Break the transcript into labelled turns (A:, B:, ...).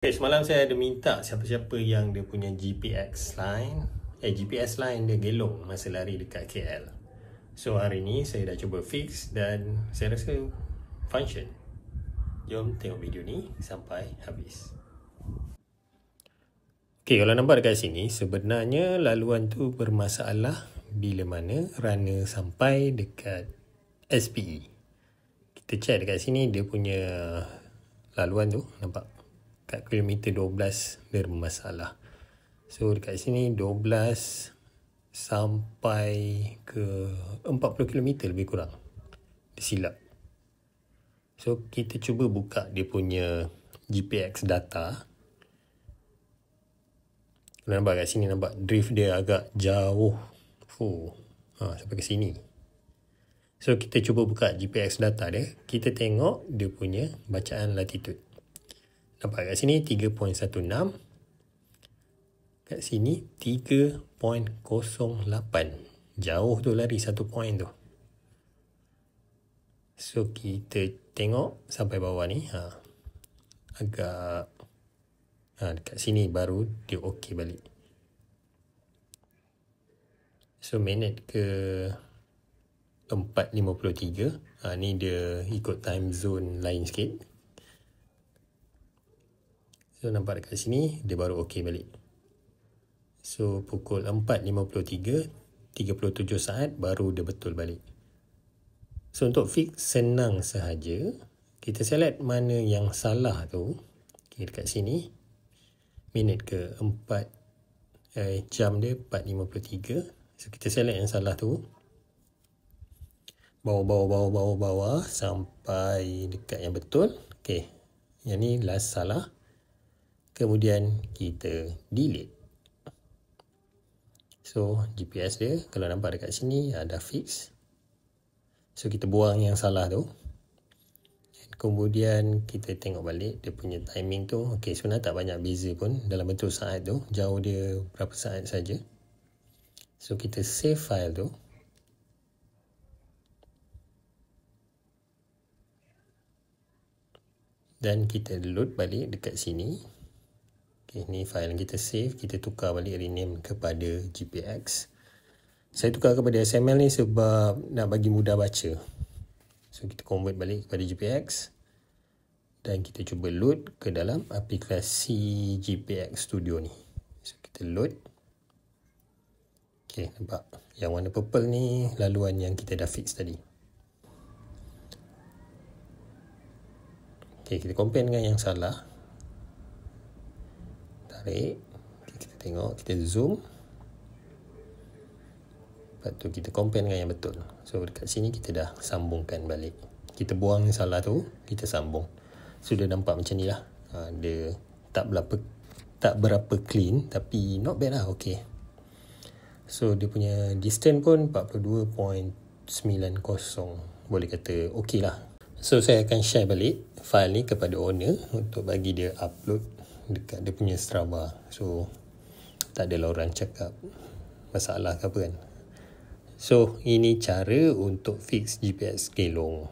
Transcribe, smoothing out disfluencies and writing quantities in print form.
A: Semalam saya ada minta siapa-siapa yang dia punya GPS line dia gelong masa lari dekat KL. So hari ni saya dah cuba fix dan saya rasa function. Jom tengok video ni sampai habis. Okay, kalau nampak dekat sini, sebenarnya laluan tu bermasalah bila mana runner sampai dekat SPE. Kita check dekat sini dia punya laluan tu, nampak? Kat kilometer 12 dia bermasalah. So dekat sini 12 sampai ke 40 km lebih kurang. Dia silap. So kita cuba buka dia punya GPX data. Kalau nampak kat sini, nampak drift dia agak jauh. Sampai ke sini. So kita cuba buka GPX data dia. Kita tengok dia punya bacaan latitude. Nampak kat sini 3.16. Kat sini 3.08. Jauh tu lari 1 point tu. So kita tengok sampai bawah ni. Agak dekat sini baru dia okey balik. So minit ke 4.53. Ni dia ikut time zone lain sikit. So nampak dekat sini dia baru okey balik. So pukul 4.53, 37 saat baru dia betul balik. So untuk fix senang sahaja. Kita select mana yang salah tu. Okay, dekat sini minit ke 4 jam dia 4.53. So kita select yang salah tu. Bawah sampai dekat yang betul. Okay, yang ni last salah. Kemudian kita delete. So GPS dia kalau nampak dekat sini ada fix. So kita buang yang salah tu. Kemudian kita tengok balik dia punya timing tu. Okay, sebenarnya tak banyak beza pun dalam bentuk saat tu. Jauh dia berapa saat saja. So kita save file tu. Dan kita load balik dekat sini. Okay, ni file yang kita save. Kita tukar balik, rename kepada GPX. Saya tukar kepada XML ni sebab nak bagi mudah baca. So kita convert balik kepada GPX. Dan kita cuba load ke dalam aplikasi GPX Studio ni. So kita load. Okay, nampak? Yang warna purple ni laluan yang kita dah fix tadi. Okay, kita compare dengan yang salah. Tarik. Okay, kita tengok, kita zoom. Lepas tu kita compare dengan yang betul. So dekat sini kita dah sambungkan balik. Kita buang yang salah tu, kita sambung. Sudah nampak macam ni lah. Dia tak berapa clean, tapi not bad lah, okay. So dia punya distance pun 42.90. Boleh kata okay lah. So saya akan share balik file ni kepada owner untuk bagi dia upload dekat dia punya Strava. So tak adalah orang cakap masalah ke apa kan. So ini cara untuk fix GPS gelong.